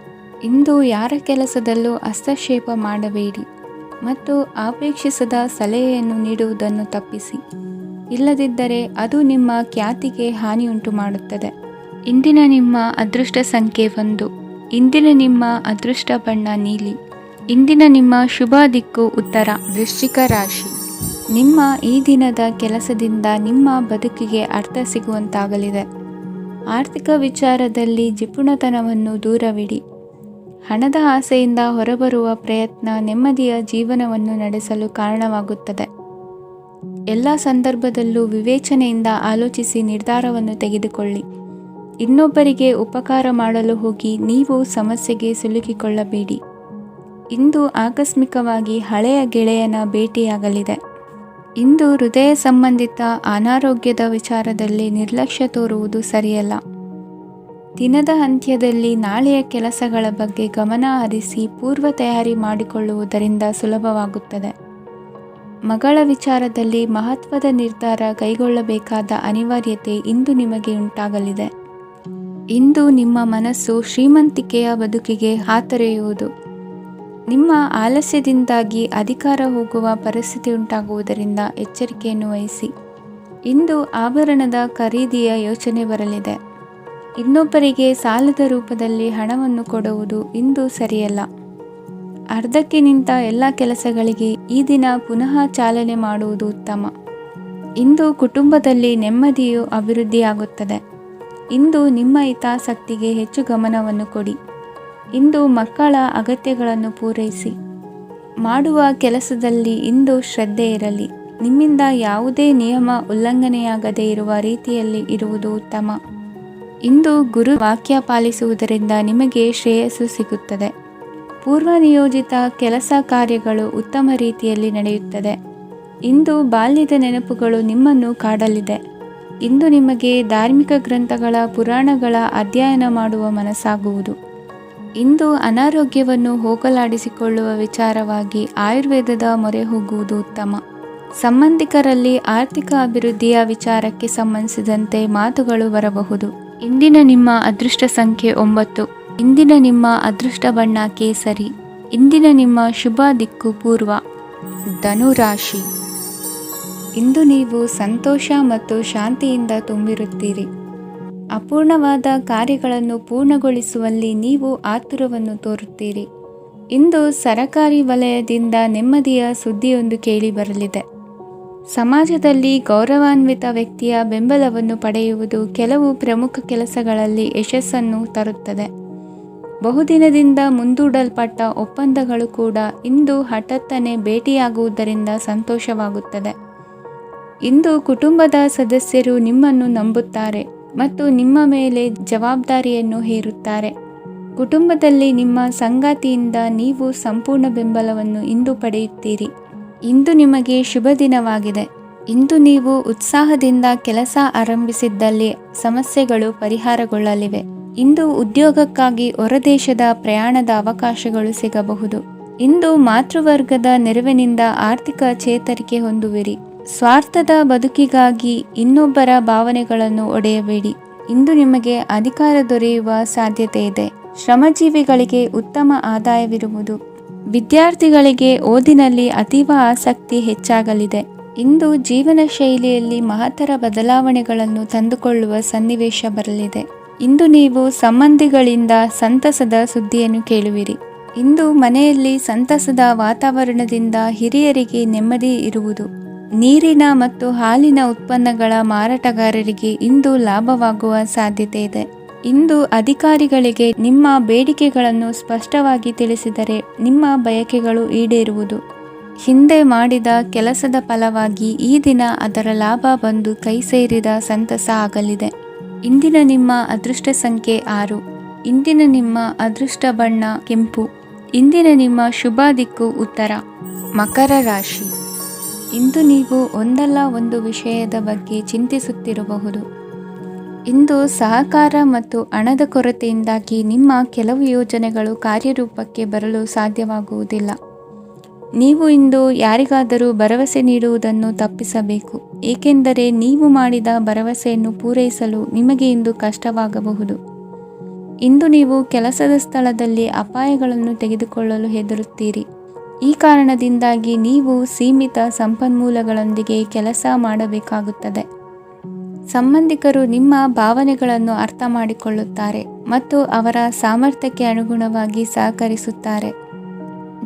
Speaker 1: ಇಂದು ಯಾರ ಕೆಲಸದಲ್ಲೂ ಹಸ್ತಕ್ಷೇಪ ಮಾಡಬೇಡಿ ಮತ್ತು ಅಪೇಕ್ಷಿಸದ ಸಲಹೆಯನ್ನು ನೀಡುವುದನ್ನು ತಪ್ಪಿಸಿ. ಇಲ್ಲದಿದ್ದರೆ ಅದು ನಿಮ್ಮ ಖ್ಯಾತಿಗೆ ಹಾನಿಯುಂಟು ಮಾಡುತ್ತದೆ. ಇಂದಿನ ನಿಮ್ಮ ಅದೃಷ್ಟ ಸಂಖ್ಯೆ 1. ಇಂದಿನ ನಿಮ್ಮ ಅದೃಷ್ಟ ಬಣ್ಣ ನೀಲಿ. ಇಂದಿನ ನಿಮ್ಮ ಶುಭ ದಿಕ್ಕು ಉತ್ತರ. ವೃಶ್ಚಿಕ ರಾಶಿ. ನಿಮ್ಮ ಈ ದಿನದ ಕೆಲಸದಿಂದ ನಿಮ್ಮ ಬದುಕಿಗೆ ಅರ್ಥ ಸಿಗುವಂತಾಗಲಿದೆ. ಆರ್ಥಿಕ ವಿಚಾರದಲ್ಲಿ ಜಿಪುಣತನವನ್ನು ದೂರವಿಡಿ. ಹಣದ ಆಸೆಯಿಂದ ಹೊರಬರುವ ಪ್ರಯತ್ನ ನೆಮ್ಮದಿಯ ಜೀವನವನ್ನು ನಡೆಸಲು ಕಾರಣವಾಗುತ್ತದೆ. ಎಲ್ಲ ಸಂದರ್ಭದಲ್ಲೂ ವಿವೇಚನೆಯಿಂದ ಆಲೋಚಿಸಿ ನಿರ್ಧಾರವನ್ನು ತೆಗೆದುಕೊಳ್ಳಿ. ಇನ್ನೊಬ್ಬರಿಗೆ ಉಪಕಾರ ಮಾಡಲು ಹೋಗಿ ನೀವು ಸಮಸ್ಯೆಗೆ ಸಿಲುಕಿಕೊಳ್ಳಬೇಡಿ. ಇಂದು ಆಕಸ್ಮಿಕವಾಗಿ ಹಳೆಯ ಗೆಳೆಯನ ಭೇಟಿಯಾಗಲಿದೆ. ಇಂದು ಹೃದಯ ಸಂಬಂಧಿತ ಅನಾರೋಗ್ಯದ ವಿಚಾರದಲ್ಲಿ ನಿರ್ಲಕ್ಷ್ಯ ತೋರುವುದು ಸರಿಯಲ್ಲ. ದಿನದ ಅಂತ್ಯದಲ್ಲಿ ನಾಳೆಯ ಕೆಲಸಗಳ ಬಗ್ಗೆ ಗಮನ ಹರಿಸಿ ಪೂರ್ವ ತಯಾರಿ ಮಾಡಿಕೊಳ್ಳುವುದರಿಂದ ಸುಲಭವಾಗುತ್ತದೆ. ಮಗಳ ವಿಚಾರದಲ್ಲಿ ಮಹತ್ವದ ನಿರ್ಧಾರ ಕೈಗೊಳ್ಳಬೇಕಾದ ಅನಿವಾರ್ಯತೆ ಇಂದು ನಿಮಗೆ ಉಂಟಾಗಲಿದೆ. ಇಂದು ನಿಮ್ಮ ಮನಸ್ಸು ಶ್ರೀಮಂತಿಕೆಯ ಬದುಕಿಗೆ ಹಾತೊರೆಯುವುದು. ನಿಮ್ಮ ಆಲಸ್ಯದಿಂದಾಗಿ ಅಧಿಕಾರ ಹೋಗುವ ಪರಿಸ್ಥಿತಿ ಉಂಟಾಗುವುದರಿಂದ ಎಚ್ಚರಿಕೆಯನ್ನು ವಹಿಸಿ. ಇಂದು ಆಭರಣದ ಖರೀದಿಯ ಯೋಚನೆ ಬರಲಿದೆ. ಇನ್ನೊಬ್ಬರಿಗೆ ಸಾಲದ ರೂಪದಲ್ಲಿ ಹಣವನ್ನು ಕೊಡುವುದು ಇಂದು ಸರಿಯಲ್ಲ. ಅರ್ಧಕ್ಕೆ ನಿಂತ ಎಲ್ಲ ಕೆಲಸಗಳಿಗೆ ಈ ದಿನ ಪುನಃ ಚಾಲನೆ ಮಾಡುವುದು ಉತ್ತಮ. ಇಂದು ಕುಟುಂಬದಲ್ಲಿ ನೆಮ್ಮದಿಯು ಅಭಿವೃದ್ಧಿಯಾಗುತ್ತದೆ. ಇಂದು ನಿಮ್ಮ ಹಿತಾಸಕ್ತಿಗೆ ಹೆಚ್ಚು ಗಮನವನ್ನು ಕೊಡಿ. ಇಂದು ಮಕ್ಕಳ ಅಗತ್ಯಗಳನ್ನು ಪೂರೈಸಿ. ಮಾಡುವ ಕೆಲಸದಲ್ಲಿ ಇಂದು ಶ್ರದ್ಧೆ ಇರಲಿ. ನಿಮ್ಮಿಂದ ಯಾವುದೇ ನಿಯಮ ಉಲ್ಲಂಘನೆಯಾಗದೇ ಇರುವ ರೀತಿಯಲ್ಲಿ ಇರುವುದು ಉತ್ತಮ. ಇಂದು ಗುರು ವಾಕ್ಯ ಪಾಲಿಸುವುದರಿಂದ ನಿಮಗೆ ಶ್ರೇಯಸ್ಸು ಸಿಗುತ್ತದೆ. ಪೂರ್ವ ನಿಯೋಜಿತ ಕೆಲಸ ಕಾರ್ಯಗಳು ಉತ್ತಮ ರೀತಿಯಲ್ಲಿ ನಡೆಯುತ್ತದೆ. ಇಂದು ಬಾಲ್ಯದ ನೆನಪುಗಳು ನಿಮ್ಮನ್ನು ಕಾಡಲಿದೆ. ಇಂದು ನಿಮಗೆ ಧಾರ್ಮಿಕ ಗ್ರಂಥಗಳ ಪುರಾಣಗಳ ಅಧ್ಯಯನ ಮಾಡುವ ಮನಸ್ಸಾಗುವುದು. ಇಂದು ಅನಾರೋಗ್ಯವನ್ನು ಹೋಗಲಾಡಿಸಿಕೊಳ್ಳುವ ವಿಚಾರವಾಗಿ ಆಯುರ್ವೇದದ ಮೊರೆ ಹೋಗುವುದು ಉತ್ತಮ. ಸಂಬಂಧಿಕರಲ್ಲಿ ಆರ್ಥಿಕ ಅಭಿವೃದ್ಧಿಯ ವಿಚಾರಕ್ಕೆ ಸಂಬಂಧಿಸಿದಂತೆ ಮಾತುಗಳು ಬರಬಹುದು. ಇಂದಿನ ನಿಮ್ಮ ಅದೃಷ್ಟ ಸಂಖ್ಯೆ 9. ಇಂದಿನ ನಿಮ್ಮ ಅದೃಷ್ಟ ಬಣ್ಣ ಕೇಸರಿ. ಇಂದಿನ ನಿಮ್ಮ ಶುಭ ದಿಕ್ಕು ಪೂರ್ವ. ಧನುರಾಶಿ. ಇಂದು ನೀವು ಸಂತೋಷ ಮತ್ತು ಶಾಂತಿಯಿಂದ ತುಂಬಿರುತ್ತೀರಿ. ಅಪೂರ್ಣವಾದ ಕಾರ್ಯಗಳನ್ನು ಪೂರ್ಣಗೊಳಿಸುವಲ್ಲಿ ನೀವು ಆತುರವನ್ನು ತೋರುತ್ತೀರಿ. ಇಂದು ಸರಕಾರಿ ವಲಯದಿಂದ ನೆಮ್ಮದಿಯ ಸುದ್ದಿಯೊಂದು ಕೇಳಿಬರಲಿದೆ. ಸಮಾಜದಲ್ಲಿ ಗೌರವಾನ್ವಿತ ವ್ಯಕ್ತಿಯ ಬೆಂಬಲವನ್ನು ಪಡೆಯುವುದು ಕೆಲವು ಪ್ರಮುಖ ಕೆಲಸಗಳಲ್ಲಿ ಯಶಸ್ಸನ್ನು ತರುತ್ತದೆ. ಬಹುದಿನದಿಂದ ಮುಂದೂಡಲ್ಪಟ್ಟ ಒಪ್ಪಂದಗಳು ಕೂಡ ಇಂದು ಹಠಾತ್ತನೆ ಭೇಟಿಯಾಗುವುದರಿಂದ ಸಂತೋಷವಾಗುತ್ತದೆ. ಇಂದು ಕುಟುಂಬದ ಸದಸ್ಯರು ನಿಮ್ಮನ್ನು ನಂಬುತ್ತಾರೆ ಮತ್ತು ನಿಮ್ಮ ಮೇಲೆ ಜವಾಬ್ದಾರಿಯನ್ನು ಹೇರುತ್ತಾರೆ. ಕುಟುಂಬದಲ್ಲಿ ನಿಮ್ಮ ಸಂಗಾತಿಯಿಂದ ನೀವು ಸಂಪೂರ್ಣ ಬೆಂಬಲವನ್ನು ಇಂದು ಪಡೆಯುತ್ತೀರಿ. ಇಂದು ನಿಮಗೆ ಶುಭ ದಿನವಾಗಿದೆ. ಇಂದು ನೀವು ಉತ್ಸಾಹದಿಂದ ಕೆಲಸ ಆರಂಭಿಸಿದ್ದಲ್ಲಿ ಸಮಸ್ಯೆಗಳು ಪರಿಹಾರಗೊಳ್ಳಲಿವೆ. ಇಂದು ಉದ್ಯೋಗಕ್ಕಾಗಿ ಹೊರದೇಶದ ಪ್ರಯಾಣದ ಅವಕಾಶಗಳು ಸಿಗಬಹುದು. ಇಂದು ಮಾತೃವರ್ಗದ ನೆರವಿನಿಂದ ಆರ್ಥಿಕ ಚೇತರಿಕೆ ಹೊಂದುವಿರಿ. ಸ್ವಾರ್ಥದ ಬದುಕಿಗಾಗಿ ಇನ್ನೊಬ್ಬರ ಭಾವನೆಗಳನ್ನು ಒಡೆಯಬೇಡಿ. ಇಂದು ನಿಮಗೆ ಅಧಿಕಾರ ದೊರೆಯುವ ಸಾಧ್ಯತೆ ಇದೆ. ಶ್ರಮಜೀವಿಗಳಿಗೆ ಉತ್ತಮ ಆದಾಯವಿರುವುದು. ವಿದ್ಯಾರ್ಥಿಗಳಿಗೆ ಓದಿನಲ್ಲಿ ಅತೀವ ಆಸಕ್ತಿ ಹೆಚ್ಚಾಗಲಿದೆ. ಇಂದು ಜೀವನ ಶೈಲಿಯಲ್ಲಿ ಮಹತ್ತರ ಬದಲಾವಣೆಗಳನ್ನು ತಂದುಕೊಳ್ಳುವ ಸನ್ನಿವೇಶ ಬರಲಿದೆ. ಇಂದು ನೀವು ಸಂಬಂಧಿಗಳಿಂದ ಸಂತಸದ ಸುದ್ದಿಯನ್ನು ಕೇಳುವಿರಿ. ಇಂದು ಮನೆಯಲ್ಲಿ ಸಂತಸದ ವಾತಾವರಣದಿಂದ ಹಿರಿಯರಿಗೆ ನೆಮ್ಮದಿ ಇರುವುದು. ನೀರಿನ ಮತ್ತು ಹಾಲಿನ ಉತ್ಪನ್ನಗಳ ಮಾರಾಟಗಾರರಿಗೆ ಇಂದು ಲಾಭವಾಗುವ ಸಾಧ್ಯತೆ ಇದೆ. ಇಂದು ಅಧಿಕಾರಿಗಳಿಗೆ ನಿಮ್ಮ ಬೇಡಿಕೆಗಳನ್ನು ಸ್ಪಷ್ಟವಾಗಿ ತಿಳಿಸಿದರೆ ನಿಮ್ಮ ಬಯಕೆಗಳು ಈಡೇರುವುದು. ಹಿಂದೆ ಮಾಡಿದ ಕೆಲಸದ ಫಲವಾಗಿ ಈ ದಿನ ಅದರ ಲಾಭ ಬಂದು ಕೈ ಸೇರಿದ ಸಂತಸ ಆಗಲಿದೆ. ಇಂದಿನ ನಿಮ್ಮ ಅದೃಷ್ಟ ಸಂಖ್ಯೆ 6. ಇಂದಿನ ನಿಮ್ಮ ಅದೃಷ್ಟ ಬಣ್ಣ ಕೆಂಪು. ಇಂದಿನ ನಿಮ್ಮ ಶುಭ ದಿಕ್ಕು ಉತ್ತರ. ಮಕರ ರಾಶಿ. ಇಂದು ನೀವು ಒಂದಲ್ಲ ಒಂದು ವಿಷಯದ ಬಗ್ಗೆ ಚಿಂತಿಸುತ್ತಿರಬಹುದು. ಇಂದು ಸಹಕಾರ ಮತ್ತು ಹಣದ ಕೊರತೆಯಿಂದಾಗಿ ನಿಮ್ಮ ಕೆಲವು ಯೋಜನೆಗಳು ಕಾರ್ಯರೂಪಕ್ಕೆ ಬರಲು ಸಾಧ್ಯವಾಗುವುದಿಲ್ಲ. ನೀವು ಇಂದು ಯಾರಿಗಾದರೂ ಭರವಸೆ ನೀಡುವುದನ್ನು ತಪ್ಪಿಸಬೇಕು, ಏಕೆಂದರೆ ನೀವು ಮಾಡಿದ ಭರವಸೆಯನ್ನು ಪೂರೈಸಲು ನಿಮಗೆ ಇಂದು ಕಷ್ಟವಾಗಬಹುದು. ಇಂದು ನೀವು ಕೆಲಸದ ಸ್ಥಳದಲ್ಲಿ ಅಪಾಯಗಳನ್ನು ತೆಗೆದುಕೊಳ್ಳಲು ಹೆದರುತ್ತೀರಿ. ಈ ಕಾರಣದಿಂದಾಗಿ ನೀವು ಸೀಮಿತ ಸಂಪನ್ಮೂಲಗಳೊಂದಿಗೆ ಕೆಲಸ ಮಾಡಬೇಕಾಗುತ್ತದೆ. ಸಂಬಂಧಿಕರು ನಿಮ್ಮ ಭಾವನೆಗಳನ್ನು ಅರ್ಥ ಮಾಡಿಕೊಳ್ಳುತ್ತಾರೆ ಮತ್ತು ಅವರ ಸಾಮರ್ಥ್ಯಕ್ಕೆ ಅನುಗುಣವಾಗಿ ಸಹಕರಿಸುತ್ತಾರೆ.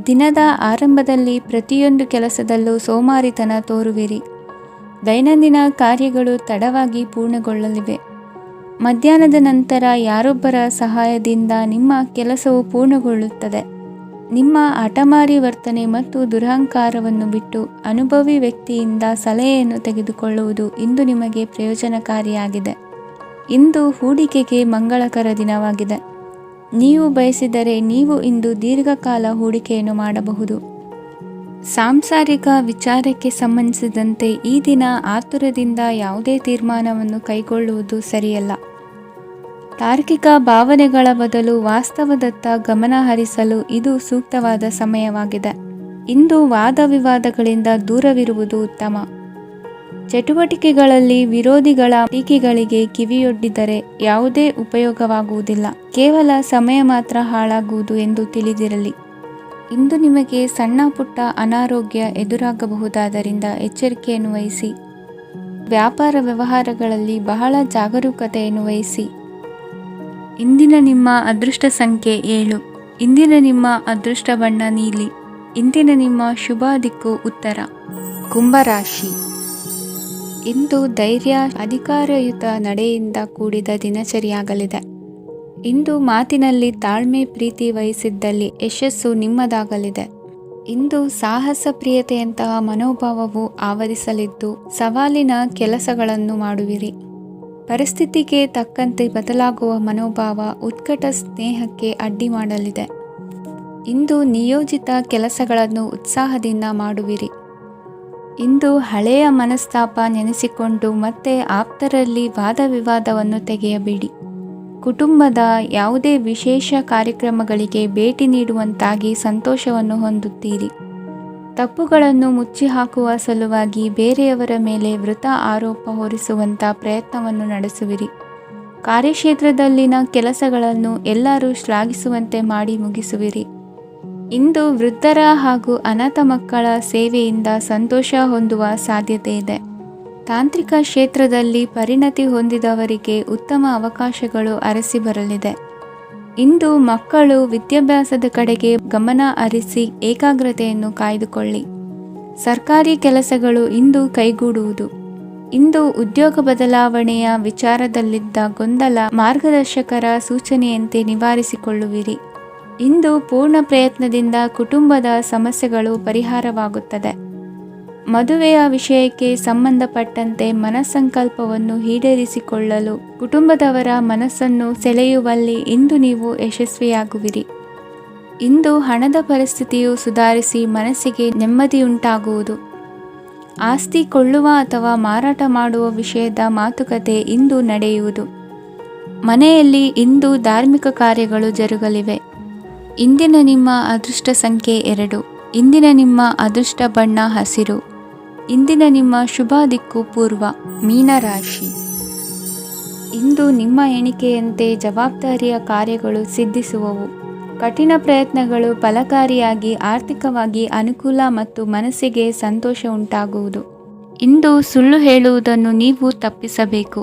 Speaker 1: ದಿನದ ಆರಂಭದಲ್ಲಿ ಪ್ರತಿಯೊಂದು ಕೆಲಸದಲ್ಲೂ ಸೋಮಾರಿತನ ತೋರುವಿರಿ. ದೈನಂದಿನ ಕಾರ್ಯಗಳು ತಡವಾಗಿ ಪೂರ್ಣಗೊಳ್ಳಲಿವೆ. ಮಧ್ಯಾಹ್ನದ ನಂತರ ಯಾರೊಬ್ಬರ ಸಹಾಯದಿಂದ ನಿಮ್ಮ ಕೆಲಸವು ಪೂರ್ಣಗೊಳ್ಳುತ್ತದೆ. ನಿಮ್ಮ ಹಠಮಾರಿ ವರ್ತನೆ ಮತ್ತು ದುರಹಂಕಾರವನ್ನು ಬಿಟ್ಟು ಅನುಭವಿ ವ್ಯಕ್ತಿಯಿಂದ ಸಲಹೆಯನ್ನು ತೆಗೆದುಕೊಳ್ಳುವುದು ಇಂದು ನಿಮಗೆ ಪ್ರಯೋಜನಕಾರಿಯಾಗಿದೆ. ಇಂದು ಹೂಡಿಕೆಗೆ ಮಂಗಳಕರ ದಿನವಾಗಿದೆ. ನೀವು ಬಯಸಿದರೆ ನೀವು ಇಂದು ದೀರ್ಘಕಾಲ ಹೂಡಿಕೆಯನ್ನು ಮಾಡಬಹುದು. ಸಾಂಸಾರಿಕ ವಿಚಾರಕ್ಕೆ ಸಂಬಂಧಿಸಿದಂತೆ ಈ ದಿನ ಆತುರದಿಂದ ಯಾವುದೇ ತೀರ್ಮಾನವನ್ನು ಕೈಗೊಳ್ಳುವುದು ಸರಿಯಲ್ಲ. ತಾರ್ಕಿಕ ಭಾವನೆಗಳ ಬದಲು ವಾಸ್ತವದತ್ತ ಗಮನ ಹರಿಸಲು ಇದು ಸೂಕ್ತವಾದ ಸಮಯವಾಗಿದೆ. ಇಂದು ವಾದ ವಿವಾದಗಳಿಂದ ದೂರವಿರುವುದು ಉತ್ತಮ. ಚಟುವಟಿಕೆಗಳಲ್ಲಿ ವಿರೋಧಿಗಳ ಟೀಕೆಗಳಿಗೆ ಕಿವಿಯೊಡ್ಡಿದರೆ ಯಾವುದೇ ಉಪಯೋಗವಾಗುವುದಿಲ್ಲ, ಕೇವಲ ಸಮಯ ಮಾತ್ರ ಹಾಳಾಗುವುದು ಎಂದು ತಿಳಿದಿರಲಿ. ಇಂದು ನಿಮಗೆ ಸಣ್ಣ ಪುಟ್ಟ ಅನಾರೋಗ್ಯ ಎದುರಾಗಬಹುದಾದ್ದರಿಂದ ಎಚ್ಚರಿಕೆಯನ್ನು ವಹಿಸಿ. ವ್ಯಾಪಾರ ವ್ಯವಹಾರಗಳಲ್ಲಿ ಬಹಳ ಜಾಗರೂಕತೆಯನ್ನು ವಹಿಸಿ. ಇಂದಿನ ನಿಮ್ಮ ಅದೃಷ್ಟ ಸಂಖ್ಯೆ 7. ಇಂದಿನ ನಿಮ್ಮ ಅದೃಷ್ಟ ಬಣ್ಣ ನೀಲಿ. ಇಂದಿನ ನಿಮ್ಮ ಶುಭ ದಿಕ್ಕು ಉತ್ತರ. ಕುಂಭರಾಶಿ. ಇಂದು ಧೈರ್ಯ, ಅಧಿಕಾರಯುತ ನಡೆಯಿಂದ ಕೂಡಿದ ದಿನಚರಿಯಾಗಲಿದೆ. ಇಂದು ಮಾತಿನಲ್ಲಿ ತಾಳ್ಮೆ, ಪ್ರೀತಿ ವಹಿಸಿದ್ದಲ್ಲಿ ಯಶಸ್ಸು ನಿಮ್ಮದಾಗಲಿದೆ. ಇಂದು ಸಾಹಸ ಪ್ರಿಯತೆಯಂತಹ ಮನೋಭಾವವು ಆವರಿಸಲಿದ್ದು ಸವಾಲಿನ ಕೆಲಸಗಳನ್ನು ಮಾಡುವಿರಿ. ಪರಿಸ್ಥಿತಿಗೆ ತಕ್ಕಂತೆ ಬದಲಾಗುವ ಮನೋಭಾವ ಉತ್ಕಟ ಸ್ನೇಹಕ್ಕೆ ಅಡ್ಡಿ ಮಾಡಲಿದೆ. ಇಂದು ನಿಯೋಜಿತ ಕೆಲಸಗಳನ್ನು ಉತ್ಸಾಹದಿಂದ ಮಾಡುವಿರಿ. ಇಂದು ಹಳೆಯ ಮನಸ್ತಾಪ ನೆನೆಸಿಕೊಂಡು ಮತ್ತೆ ಆಪ್ತರಲ್ಲಿ ವಾದ ವಿವಾದವನ್ನು ತೆಗೆಯಬೇಡಿ. ಕುಟುಂಬದ ಯಾವುದೇ ವಿಶೇಷ ಕಾರ್ಯಕ್ರಮಗಳಿಗೆ ಭೇಟಿ ನೀಡುವಂತಾಗಿ ಸಂತೋಷವನ್ನು ಹೊಂದುತ್ತೀರಿ. ತಪ್ಪುಗಳನ್ನು ಮುಚ್ಚಿಹಾಕುವ ಸಲುವಾಗಿ ಬೇರೆಯವರ ಮೇಲೆ ವೃಥ ಆರೋಪ ಹೊರಿಸುವಂಥ ಪ್ರಯತ್ನವನ್ನು ನಡೆಸುವಿರಿ. ಕಾರ್ಯಕ್ಷೇತ್ರದಲ್ಲಿನ ಕೆಲಸಗಳನ್ನು ಎಲ್ಲರೂ ಶ್ಲಾಘಿಸುವಂತೆ ಮಾಡಿ ಮುಗಿಸುವಿರಿ. ಇಂದು ವೃದ್ಧರ ಹಾಗೂ ಅನಾಥ ಮಕ್ಕಳ ಸೇವೆಯಿಂದ ಸಂತೋಷ ಹೊಂದುವ ಸಾಧ್ಯತೆ ಇದೆ. ತಾಂತ್ರಿಕ ಕ್ಷೇತ್ರದಲ್ಲಿ ಪರಿಣತಿ ಹೊಂದಿದವರಿಗೆ ಉತ್ತಮ ಅವಕಾಶಗಳು ಅರಸಿ ಬರಲಿದೆ. ಇಂದು ಮಕ್ಕಳು ವಿದ್ಯಾಭ್ಯಾಸದ ಕಡೆಗೆ ಗಮನ ಹರಿಸಿ ಏಕಾಗ್ರತೆಯನ್ನು ಕಾಯ್ದುಕೊಳ್ಳಿ. ಸರ್ಕಾರಿ ಕೆಲಸಗಳು ಇಂದು ಕೈಗೂಡುವುದು. ಇಂದು ಉದ್ಯೋಗ ಬದಲಾವಣೆಯ ವಿಚಾರದಲ್ಲಿದ್ದ ಗೊಂದಲ ಮಾರ್ಗದರ್ಶಕರ ಸೂಚನೆಯಂತೆ ನಿವಾರಿಸಿಕೊಳ್ಳುವಿರಿ. ಇಂದು ಪೂರ್ಣ ಪ್ರಯತ್ನದಿಂದ ಕುಟುಂಬದ ಸಮಸ್ಯೆಗಳು ಪರಿಹಾರವಾಗುತ್ತದೆ. ಮದುವೆಯ ವಿಷಯಕ್ಕೆ ಸಂಬಂಧಪಟ್ಟಂತೆ ಮನಸ್ಸಂಕಲ್ಪವನ್ನು ಈಡೇರಿಸಿಕೊಳ್ಳಲು ಕುಟುಂಬದವರ ಮನಸ್ಸನ್ನು ಸೆಳೆಯುವಲ್ಲಿ ಇಂದು ನೀವು ಯಶಸ್ವಿಯಾಗುವಿರಿ. ಇಂದು ಹಣದ ಪರಿಸ್ಥಿತಿಯು ಸುಧಾರಿಸಿ ಮನಸ್ಸಿಗೆ ನೆಮ್ಮದಿಯುಂಟಾಗುವುದು. ಆಸ್ತಿ ಕೊಳ್ಳುವ ಅಥವಾ ಮಾರಾಟ ಮಾಡುವ ವಿಷಯದ ಮಾತುಕತೆ ಇಂದು ನಡೆಯುವುದು. ಮನೆಯಲ್ಲಿ ಇಂದು ಧಾರ್ಮಿಕ ಕಾರ್ಯಗಳು ಜರುಗಲಿವೆ. ಇಂದಿನ ನಿಮ್ಮ ಅದೃಷ್ಟ ಸಂಖ್ಯೆ 2. ಇಂದಿನ ನಿಮ್ಮ ಅದೃಷ್ಟ ಬಣ್ಣ ಹಸಿರು. ಇಂದಿನ ನಿಮ್ಮ ಶುಭ ದಿಕ್ಕು ಪೂರ್ವ. ಮೀನರಾಶಿ. ಇಂದು ನಿಮ್ಮ ಎಣಿಕೆಯಂತೆ ಜವಾಬ್ದಾರಿಯ ಕಾರ್ಯಗಳು ಸಿದ್ಧಿಸುವವು. ಕಠಿಣ ಪ್ರಯತ್ನಗಳು ಫಲಕಾರಿಯಾಗಿ ಆರ್ಥಿಕವಾಗಿ ಅನುಕೂಲ ಮತ್ತು ಮನಸ್ಸಿಗೆ ಸಂತೋಷ ಉಂಟಾಗುವುದು. ಇಂದು ಸುಳ್ಳು ಹೇಳುವುದನ್ನು ನೀವು ತಪ್ಪಿಸಬೇಕು.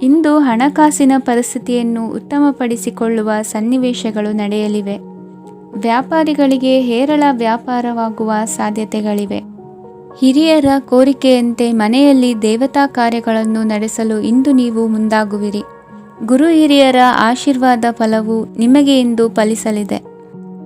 Speaker 1: ಇಂದು ಹಣಕಾಸಿನ ಪರಿಸ್ಥಿತಿಯನ್ನು ಉತ್ತಮಪಡಿಸಿಕೊಳ್ಳುವ ಸನ್ನಿವೇಶಗಳು ನಡೆಯಲಿವೆ. ವ್ಯಾಪಾರಿಗಳಿಗೆ ಹೇರಳ ವ್ಯಾಪಾರವಾಗುವ ಸಾಧ್ಯತೆಗಳಿವೆ. ಹಿರಿಯರ ಕೋರಿಕೆಯಂತೆ ಮನೆಯಲ್ಲಿ ದೇವತಾ ಕಾರ್ಯಗಳನ್ನು ನಡೆಸಲು ಇಂದು ನೀವು ಮುಂದಾಗುವಿರಿ. ಗುರು ಹಿರಿಯರ ಆಶೀರ್ವಾದ ಫಲವು ನಿಮಗೆ ಇಂದು ಫಲಿಸಲಿದೆ.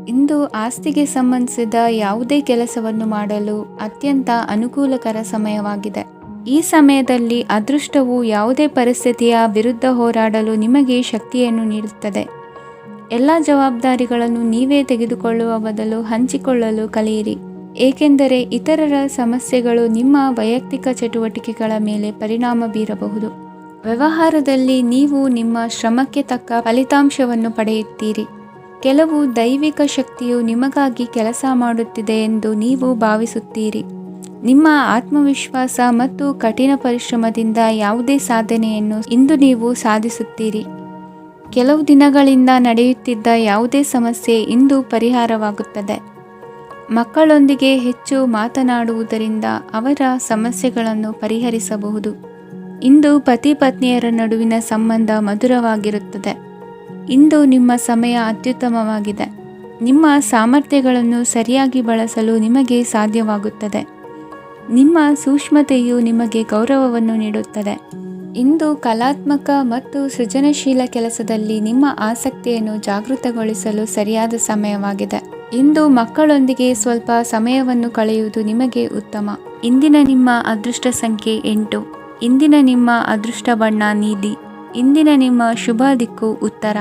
Speaker 1: ಇಂದು ಆಸ್ತಿಗೆ ಸಂಬಂಧಿಸಿದ ಯಾವುದೇ ಕೆಲಸವನ್ನು ಮಾಡಲು ಅತ್ಯಂತ ಅನುಕೂಲಕರ ಸಮಯವಾಗಿದೆ. ಈ ಸಮಯದಲ್ಲಿ ಅದೃಷ್ಟವು ಯಾವುದೇ ಪರಿಸ್ಥಿತಿಯ ವಿರುದ್ಧ ಹೋರಾಡಲು ನಿಮಗೆ ಶಕ್ತಿಯನ್ನು ನೀಡುತ್ತದೆ. ಎಲ್ಲ ಜವಾಬ್ದಾರಿಗಳನ್ನು ನೀವೇ ತೆಗೆದುಕೊಳ್ಳುವ ಬದಲು ಹಂಚಿಕೊಳ್ಳಲು ಕಲಿಯಿರಿ. ಏಕೆಂದರೆ ಇತರರ ಸಮಸ್ಯೆಗಳು ನಿಮ್ಮ ವೈಯಕ್ತಿಕ ಚಟುವಟಿಕೆಗಳ ಮೇಲೆ ಪರಿಣಾಮ ಬೀರಬಹುದು. ವ್ಯವಹಾರದಲ್ಲಿ ನೀವು ನಿಮ್ಮ ಶ್ರಮಕ್ಕೆ ತಕ್ಕ ಫಲಿತಾಂಶವನ್ನು ಪಡೆಯುತ್ತೀರಿ. ಕೆಲವು ದೈವಿಕ ಶಕ್ತಿಯು ನಿಮಗಾಗಿ ಕೆಲಸ ಮಾಡುತ್ತಿದೆ ಎಂದು ನೀವು ಭಾವಿಸುತ್ತೀರಿ. ನಿಮ್ಮ ಆತ್ಮವಿಶ್ವಾಸ ಮತ್ತು ಕಠಿಣ ಪರಿಶ್ರಮದಿಂದ ಯಾವುದೇ ಸಾಧನೆಯನ್ನು ಇಂದು ನೀವು ಸಾಧಿಸುತ್ತೀರಿ. ಕೆಲವು ದಿನಗಳಿಂದ ನಡೆಯುತ್ತಿದ್ದ ಯಾವುದೇ ಸಮಸ್ಯೆ ಇಂದು ಪರಿಹಾರವಾಗುತ್ತದೆ. ಮಕ್ಕಳೊಂದಿಗೆ ಹೆಚ್ಚು ಮಾತನಾಡುವುದರಿಂದ ಅವರ ಸಮಸ್ಯೆಗಳನ್ನು ಪರಿಹರಿಸಬಹುದು. ಇಂದು ಪತಿ ಪತ್ನಿಯರ ನಡುವಿನ ಸಂಬಂಧ ಮಧುರವಾಗಿರುತ್ತದೆ. ಇಂದು ನಿಮ್ಮ ಸಮಯ ಅತ್ಯುತ್ತಮವಾಗಿದೆ. ನಿಮ್ಮ ಸಾಮರ್ಥ್ಯಗಳನ್ನು ಸರಿಯಾಗಿ ಬಳಸಲು ನಿಮಗೆ ಸಾಧ್ಯವಾಗುತ್ತದೆ. ನಿಮ್ಮ ಸೂಕ್ಷ್ಮತೆಯು ನಿಮಗೆ ಗೌರವವನ್ನು ನೀಡುತ್ತದೆ. ಇಂದು ಕಲಾತ್ಮಕ ಮತ್ತು ಸೃಜನಶೀಲ ಕೆಲಸದಲ್ಲಿ ನಿಮ್ಮ ಆಸಕ್ತಿಯನ್ನು ಜಾಗೃತಗೊಳಿಸಲು ಸರಿಯಾದ ಸಮಯವಾಗಿದೆ. ಇಂದು ಮಕ್ಕಳೊಂದಿಗೆ ಸ್ವಲ್ಪ ಸಮಯವನ್ನು ಕಳೆಯುವುದು ನಿಮಗೆ ಉತ್ತಮ. ಇಂದಿನ ನಿಮ್ಮ ಅದೃಷ್ಟ ಸಂಖ್ಯೆ 8. ಇಂದಿನ ನಿಮ್ಮ ಅದೃಷ್ಟ ಬಣ್ಣ ನೀಲಿ. ಇಂದಿನ ನಿಮ್ಮ ಶುಭ ದಿಕ್ಕು ಉತ್ತರ.